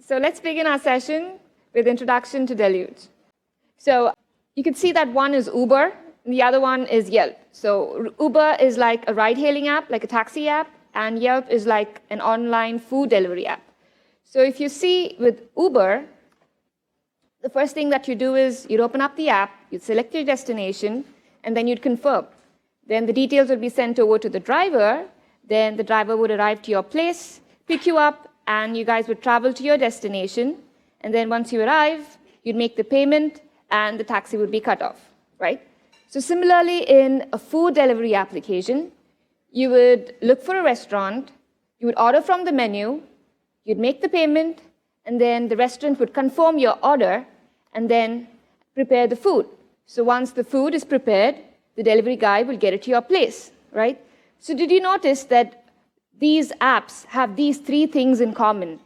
So let's begin our session with introduction to Deluge. So you can see that one is Uber, and the other one is Yelp. So Uber is like a ride-hailing app, like a taxi app, and Yelp is like an online food delivery app. So if you see with Uber, the first thing that you do is you'd open up the app, you'd select your destination, and then you'd confirm. Then the details would be sent over to the driver. Then the driver would arrive to your place, pick you up, and you guys would travel to your destination. And then once you arrive, you'd make the payment, and the taxi would be cut off, right? So similarly, in a food delivery application, you would look for a restaurant, you would order from the menu, you'd make the payment, and then the restaurant would confirm your order and then prepare the food. So once the food is prepared, the delivery guy will get it to your place, right? So did you notice that these apps have these three things in common?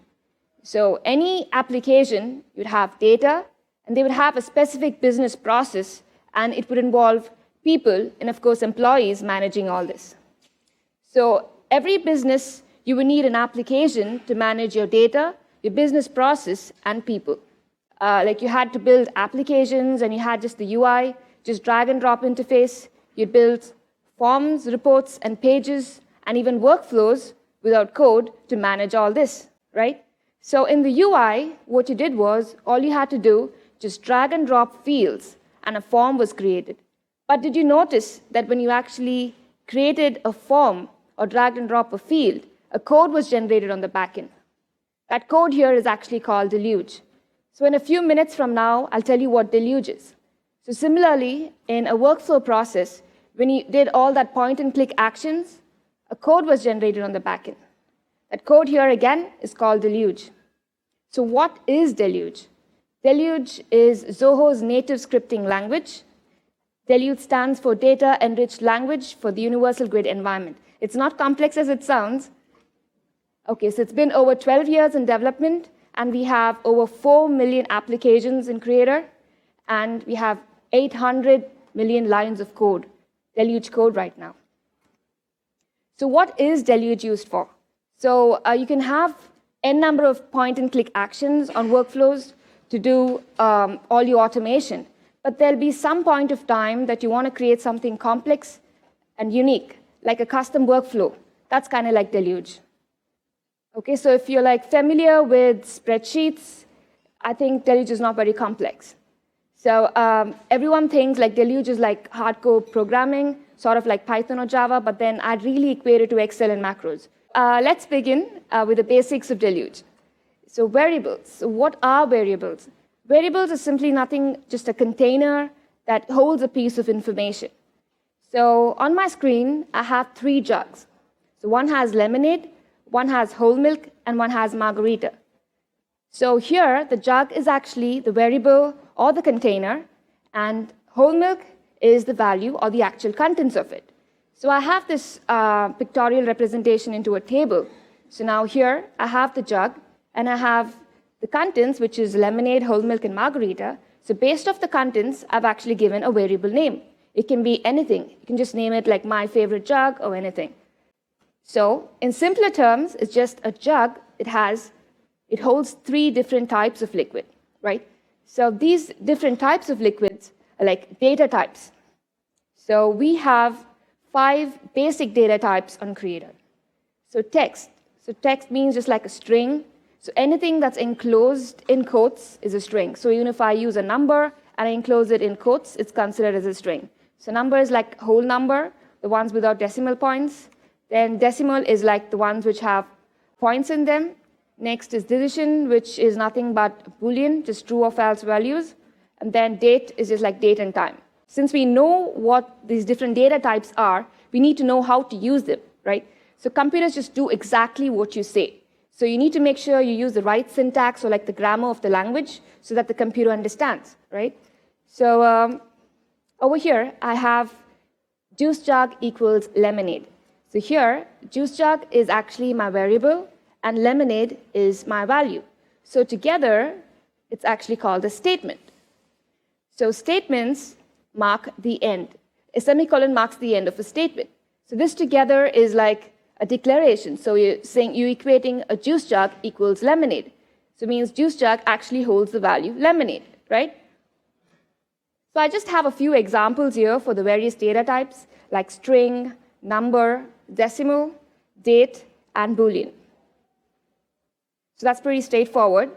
So any application, you'd have data, and they would have a specific business process, and it would involve people and, of course, employees managing all this. So every business, you would need an application to manage your data, your business process, and people. Like you had to build applications, and you had just the UI, just drag and drop interface. You built forms, reports, and pages, and even workflows without code to manage all this, right? So in the UI, what you did was, all you had to do, just drag and drop fields, and a form was created. But did you notice that when you actually created a form or dragged and drop a field, a code was generated on the backend? That code here is actually called Deluge. So in a few minutes from now, I'll tell you what Deluge is. So similarly, in a workflow process, when you did all that point-and-click actions, a code was generated on the backend. That code here, again, is called Deluge. So what is Deluge? Deluge is Zoho's native scripting language. Deluge stands for Data-Enriched Language for the Universal Grid Environment. It's not complex as it sounds. Okay, so it's been over 12 years in development, and we have over 4 million applications in Creator, and we have 800 million lines of code, Deluge code right now. So what is Deluge used for? So you can have n number of point-and-click actions on workflows to do all your automation, but there'll be some point of time that you want to create something complex and unique, like a custom workflow. That's kind of like Deluge. Okay, so if you're like familiar with spreadsheets, I think Deluge is not very complex. So everyone thinks like Deluge is like hardcore programming, sort of like Python or Java, but then I'd really equate it to Excel and macros. Let's begin with the basics of Deluge. So variables. So what are variables? Variables are simply nothing, just a container that holds a piece of information. So on my screen, I have 3 jugs. So one has lemonade, one has whole milk, and one has margarita. So here, the jug is actually the variable or the container, and whole milk is the value or the actual contents of it. So I have this pictorial representation into a table. So now here, I have the jug, and I have the contents, which is lemonade, whole milk, and margarita. So based off the contents, I've actually given a variable name. It can be anything. You can just name it like my favorite jug or anything. So in simpler terms, it's just a jug. It holds 3 different types of liquid, right? So these different types of liquids are like data types. So we have 5 basic data types on Creator. So text. So text means just like a string. So anything that's enclosed in quotes is a string. So even if I use a number and I enclose it in quotes, it's considered as a string. So number is like whole number, the ones without decimal points. Then decimal is like the ones which have points in them. Next is decision, which is nothing but Boolean, just true or false values. And then date is just like date and time. Since we know what these different data types are, we need to know how to use them, right? So computers just do exactly what you say. So you need to make sure you use the right syntax or like the grammar of the language so that the computer understands, right? So over here, I have juice jug equals lemonade. So here, juice jug is actually my variable, and lemonade is my value. So together, it's actually called a statement. So statements mark the end. A semicolon marks the end of a statement. So this together is like a declaration. So you're saying you're equating a juice jug equals lemonade. So it means juice jug actually holds the value lemonade, right? So I just have a few examples here for the various data types like string, number, decimal, date, and Boolean. So that's pretty straightforward.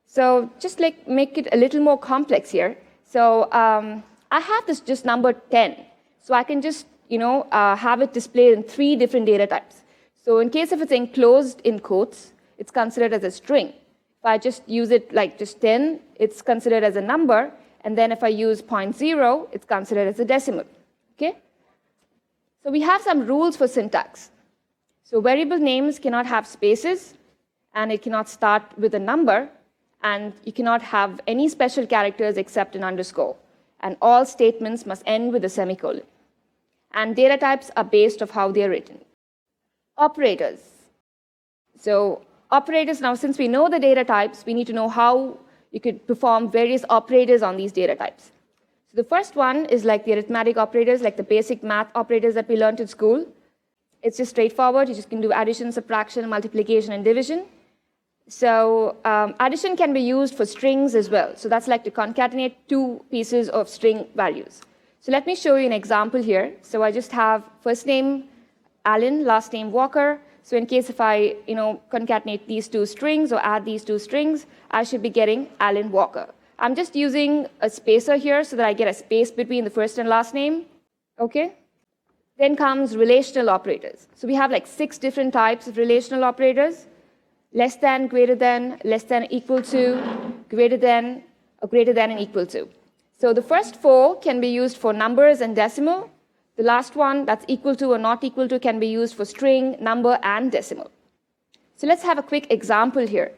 So just like make it a little more complex here. So I have this just number 10. So I can just have it displayed in 3 different data types. So in case if it's enclosed in quotes, it's considered as a string. If I just use it like just 10, it's considered as a number. And then if I use 0.0, it's considered as a decimal. Okay? So we have some rules for syntax. So variable names cannot have spaces, and it cannot start with a number, and you cannot have any special characters except an underscore. And all statements must end with a semicolon. And data types are based on how they are written. Operators. So operators, now since we know the data types, we need to know how you could perform various operators on these data types. So the first one is like the arithmetic operators, like the basic math operators that we learned in school. It's just straightforward. You just can do addition, subtraction, multiplication, and division. So addition can be used for strings as well. So that's like to concatenate 2 pieces of string values. So let me show you an example here. So I just have first name Alan, last name Walker. So in case if I concatenate these 2 strings or add these 2 strings, I should be getting Alan Walker. I'm just using a spacer here so that I get a space between the first and last name. Okay? Then comes relational operators. So we have like 6 different types of relational operators. Less than, equal to, greater than, or greater than and equal to. So the first 4 can be used for numbers and decimal. The last one, that's equal to or not equal to, can be used for string, number, and decimal. So let's have a quick example here.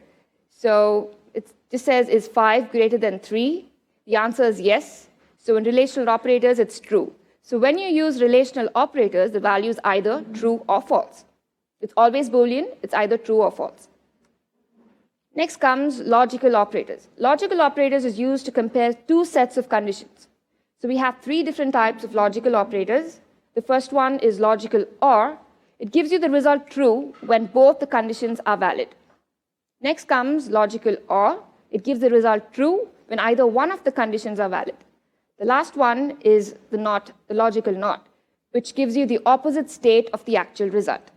So it just says, is 5 greater than 3? The answer is yes. So in relational operators, it's true. So when you use relational operators, the value is either true or false. It's always Boolean. It's either true or false. Next comes logical operators. Logical operators is used to compare 2 sets of conditions. So we have 3 different types of logical operators. The first one is logical OR. It gives you the result true when both the conditions are valid. Next comes logical OR. It gives the result true when either one of the conditions are valid. The last one is the logical NOT, which gives you the opposite state of the actual result.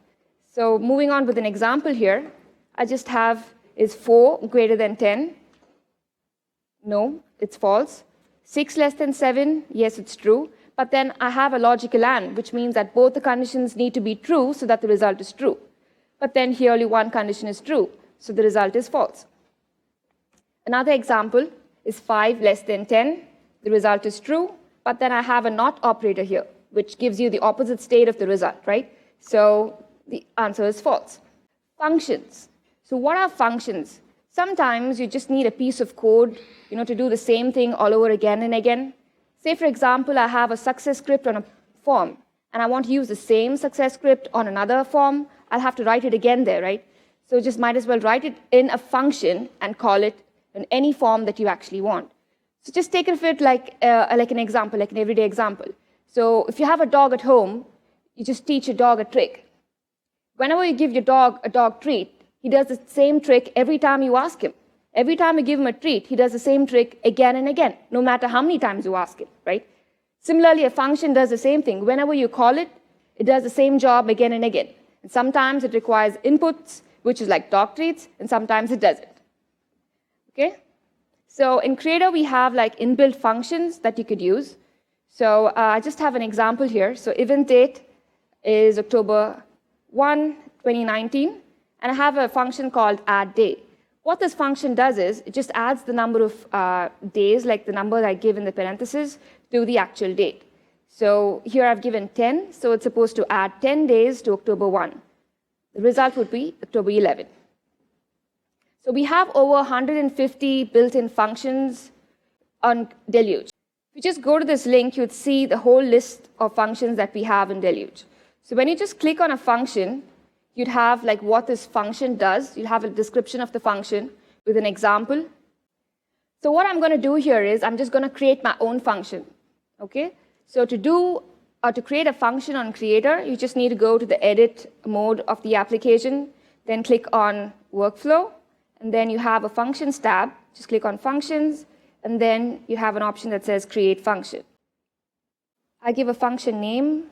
So moving on with an example here, I just have, is 4 greater than 10? No, it's false. 6 less than 7? Yes, it's true. But then I have a logical AND, which means that both the conditions need to be true so that the result is true. But then here only one condition is true, so the result is false. Another example is 5 less than 10. The result is true, but then I have a NOT operator here, which gives you the opposite state of the result, right? So the answer is false. Functions. So what are functions? Sometimes you just need a piece of code, to do the same thing all over again and again. Say, for example, I have a success script on a form, and I want to use the same success script on another form. I'll have to write it again there, right? So just might as well write it in a function and call it in any form that you actually want. So just take it like an example, like an everyday example. So if you have a dog at home, you just teach your dog a trick. Whenever you give your dog a dog treat, he does the same trick every time you ask him. Every time you give him a treat, he does the same trick again and again, no matter how many times you ask him, right? Similarly, a function does the same thing. Whenever you call it, it does the same job again and again. And sometimes it requires inputs, which is like dog treats, and sometimes it doesn't. Okay? So in Creator, we have like inbuilt functions that you could use. So I just have an example here. So event date is October 1, 2019. And I have a function called addDay. What this function does is it just adds the number of days, like the number I give in the parentheses, to the actual date. So here I've given 10, so it's supposed to add 10 days to October 1. The result would be October 11. So we have over 150 built-in functions on Deluge. If you just go to this link, you'd see the whole list of functions that we have in Deluge. So when you just click on a function, you'd have like what this function does. You'll have a description of the function with an example. So what I'm going to do here is I'm just going to create my own function. Okay? So to create a function on Creator, you just need to go to the edit mode of the application, then click on workflow, and then you have a Functions tab. Just click on Functions, and then you have an option that says Create Function. I give a function name.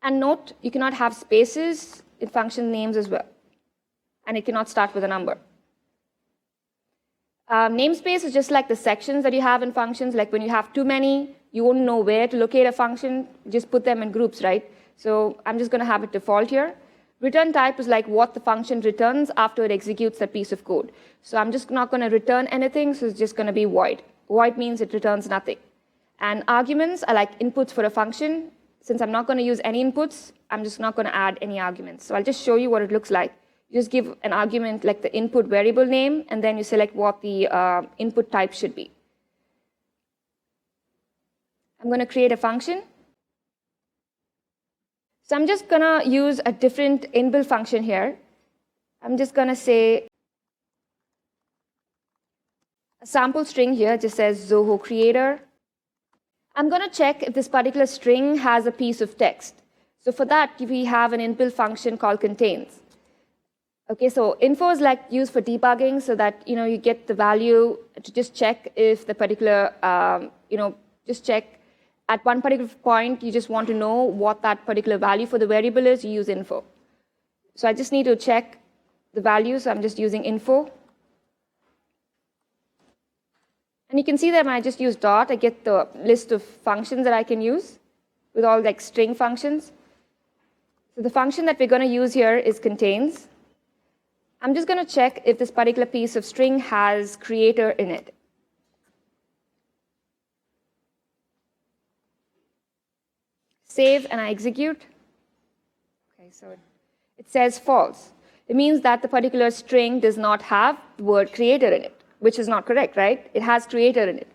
And note, you cannot have spaces in function names as well. And it cannot start with a number. Namespace is just like the sections that you have in functions. Like when you have too many, you won't know where to locate a function. Just put them in groups, right? So I'm just going to have it default here. Return type is like what the function returns after it executes that piece of code. So I'm just not going to return anything, so it's just going to be void. Void means it returns nothing. And arguments are like inputs for a function. Since I'm not going to use any inputs, I'm just not going to add any arguments. So I'll just show you what it looks like. You just give an argument like the input variable name, and then you select what the input type should be. I'm going to create a function. So I'm just going to use a different inbuilt function here. I'm just going to say a sample string here just says Zoho Creator. I'm going to check if this particular string has a piece of text. So for that, we have an inbuilt function called contains. Okay, so info is like used for debugging so that you get the value to just check if the particular, just check at one particular point, you just want to know what that particular value for the variable is, you use info. So I just need to check the value, so I'm just using info. And you can see that when I just use dot, I get the list of functions that I can use with all like string functions. So the function that we're going to use here is contains. I'm just going to check if this particular piece of string has creator in it. Save and I execute. Okay, so it says false. It means that the particular string does not have the word creator in it, which is not correct, right? It has creator in it.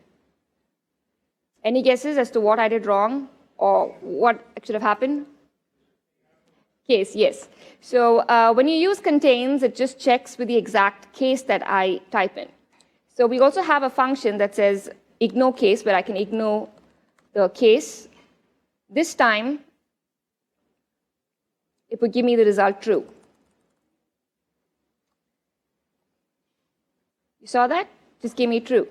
Any guesses as to what I did wrong or what should have happened? Case, yes. So when you use contains, it just checks with the exact case that I type in. So we also have a function that says ignore case, where I can ignore the case. This time, it would give me the result true. You saw that? Just gave me true.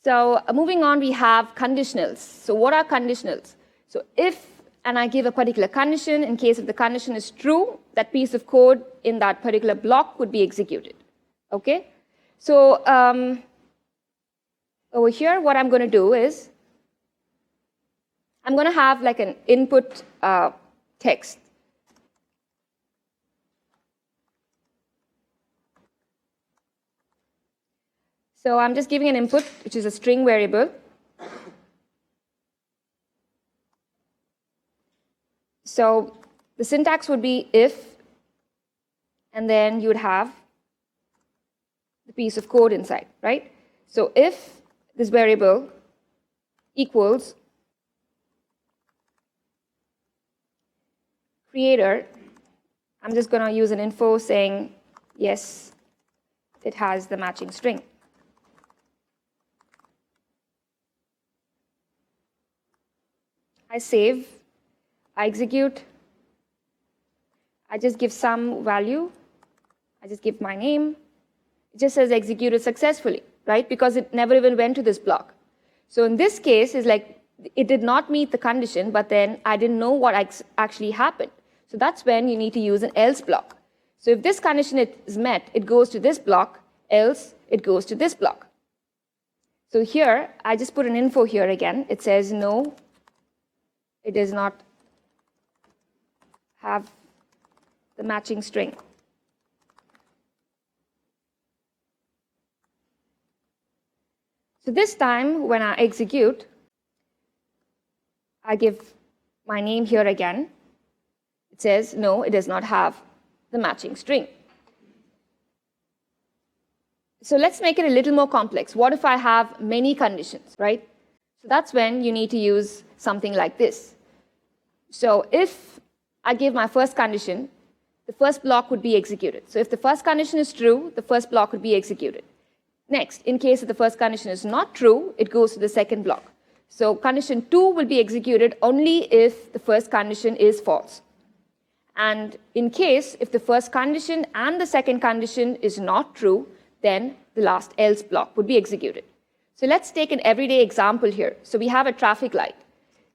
So moving on, we have conditionals. So what are conditionals? So if, and I give a particular condition, in case if the condition is true, that piece of code in that particular block would be executed. Okay? So over here, what I'm going to do is, I'm going to have like an input text. So I'm just giving an input, which is a string variable. So the syntax would be if, and then you would have the piece of code inside, right? So if this variable equals creator, I'm just going to use an info saying, yes, it has the matching string. I save, I execute, I just give some value, I just give my name. It just says executed successfully, right? Because it never even went to this block. So in this case, it's like it did not meet the condition, but then I didn't know what actually happened. So that's when you need to use an else block. So if this condition is met, it goes to this block, else it goes to this block. So here, I just put an info here again. It says no, it does not have the matching string. So this time, when I execute, I give my name here again. It says, no, it does not have the matching string. So let's make it a little more complex. What if I have many conditions, right? So that's when you need to use something like this. So if I give my first condition, the first block would be executed. So if the first condition is true, the first block would be executed. Next, in case if the first condition is not true, it goes to the second block. So condition 2 will be executed only if the first condition is false. And in case if the first condition and the second condition is not true, then the last else block would be executed. So let's take an everyday example here. So we have a traffic light.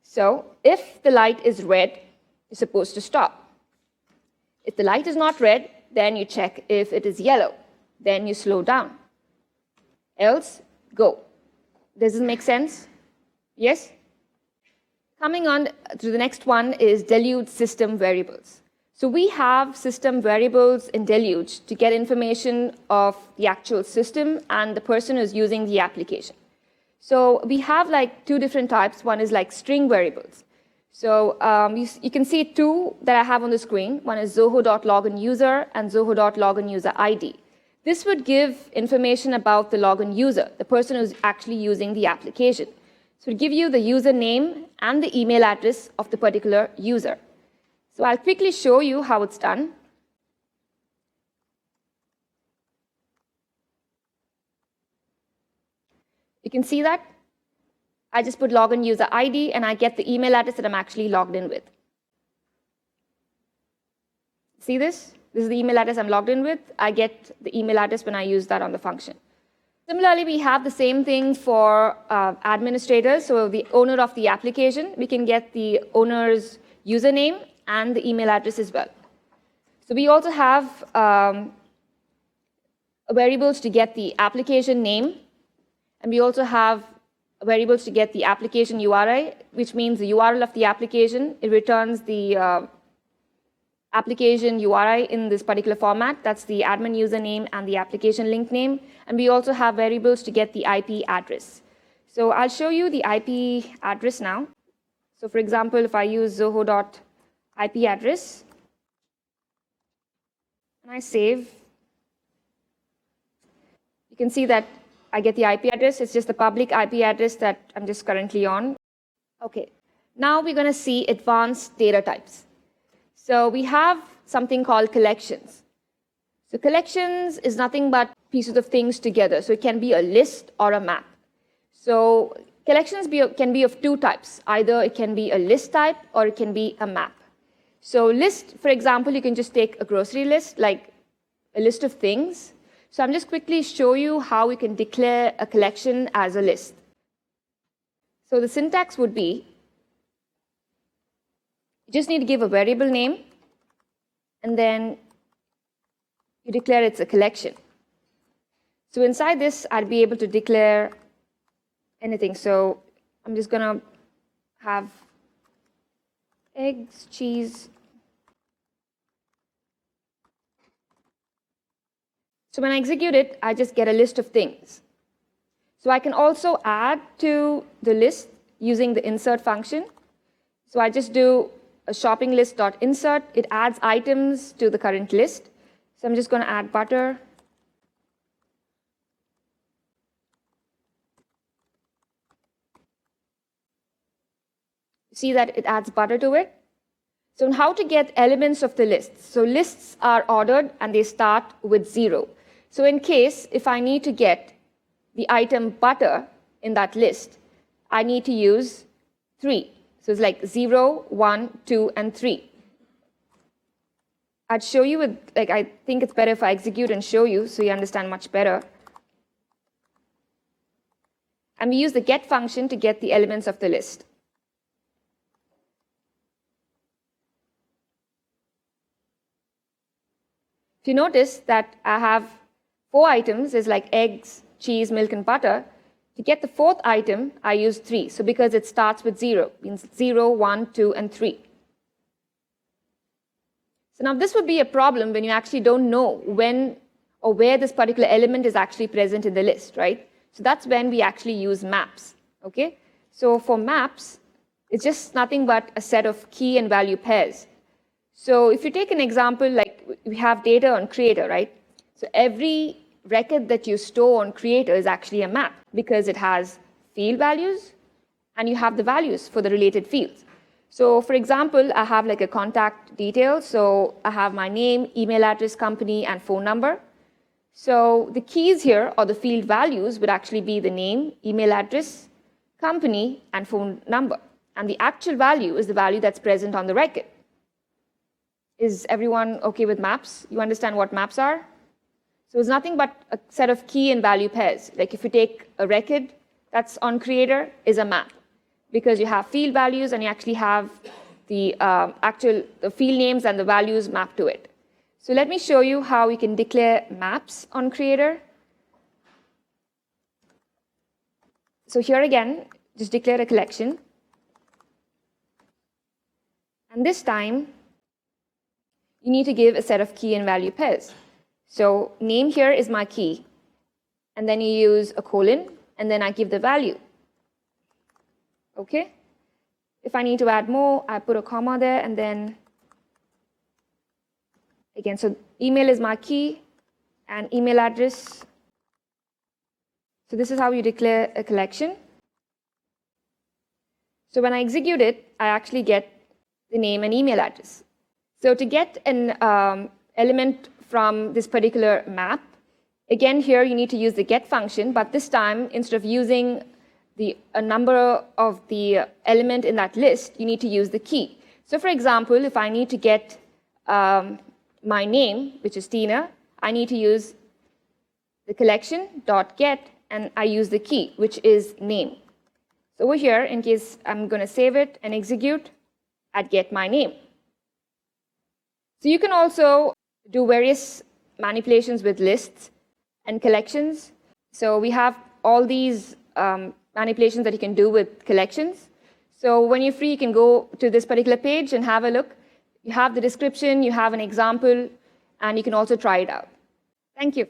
So if the light is red, you're supposed to stop. If the light is not red, then you check if it is yellow. Then you slow down. Else, go. Does this make sense? Yes? Coming on to the next one is Deluge system variables. So we have system variables in Deluge to get information of the actual system and the person who's using the application. So we have like two different types. One is like string variables. So you can see two that I have on the screen. One is Zoho.loginuser and Zoho.loginuser ID. This would give information about the login user, the person who's actually using the application. So it will give you the username and the email address of the particular user. So I'll quickly show you how it's done. You can see that I just put login user ID and I get the email address that I'm actually logged in with. See this? This is the email address I'm logged in with. I get the email address when I use that on the function. Similarly, we have the same thing for administrators. So the owner of the application, we can get the owner's username and the email address as well. So we also have variables to get the application name, and we also have variables to get the application URI, which means the URL of the application. It returns the application URI in this particular format. That's the admin username and the application link name. And we also have variables to get the IP address. So I'll show you the IP address now. So for example, if I use Zoho.IP address, and I save, you can see that I get the IP address. It's just the public IP address that I'm just currently on. Okay, now we're going to see advanced data types. So we have something called collections. So collections is nothing but pieces of things together. So it can be a list or a map. So collections can be of two types. Either it can be a list type or it can be a map. So list, for example, you can just take a grocery list, like a list of things. So I'm just quickly show you how we can declare a collection as a list. So the syntax would be, you just need to give a variable name, and then you declare it's a collection. So inside this, I'd be able to declare anything. So I'm just going to have eggs, cheese. So when I execute it, I just get a list of things. So I can also add to the list using the insert function. So I just do a shopping list.insert. It adds items to the current list. So I'm just going to add butter. See that it adds butter to it. So how to get elements of the list. So lists are ordered and they start with 0. So in case if I need to get the item butter in that list, I need to use 3. So it's like 0, 1, 2, and 3. I'd show you with, like, I think it's better if I execute and show you so you understand much better. And we use the get function to get the elements of the list. If you notice that I have 4 items, is like eggs, cheese, milk, and butter. To get the 4th item, I use 3. So because it starts with 0, means 0, 1, 2, and 3. So now this would be a problem when you actually don't know when or where this particular element is actually present in the list, right? So that's when we actually use maps, okay? So for maps, it's just nothing but a set of key and value pairs. So if you take an example, like we have data on Creator, right? So every record that you store on Creator is actually a map because it has field values and you have the values for the related fields. So for example, I have like a contact detail. So I have my name, email address, company, and phone number. So the keys here, or the field values, would actually be the name, email address, company, and phone number. And the actual value is the value that's present on the record. Is everyone okay with maps? You understand what maps are? So it's nothing but a set of key and value pairs. Like if you take a record that's on Creator, is a map, because you have field values and you actually have the the field names and the values mapped to it. So let me show you how we can declare maps on Creator. So here again, just declare a collection. And this time, you need to give a set of key and value pairs. So name here is my key. And then you use a colon, and then I give the value. Okay? If I need to add more, I put a comma there, and then again, so email is my key, and email address. So this is how you declare a collection. So when I execute it, I actually get the name and email address. So to get an element from this particular map, again here you need to use the get function, but this time instead of using a number of the element in that list, you need to use the key. So for example, if I need to get my name, which is Tina, I need to use the collection.get, and I use the key, which is name. So over here, in case I'm going to save it and execute, I'd get my name. So you can also do various manipulations with lists and collections. So we have all these manipulations that you can do with collections. So when you're free, you can go to this particular page and have a look. You have the description, you have an example, and you can also try it out. Thank you.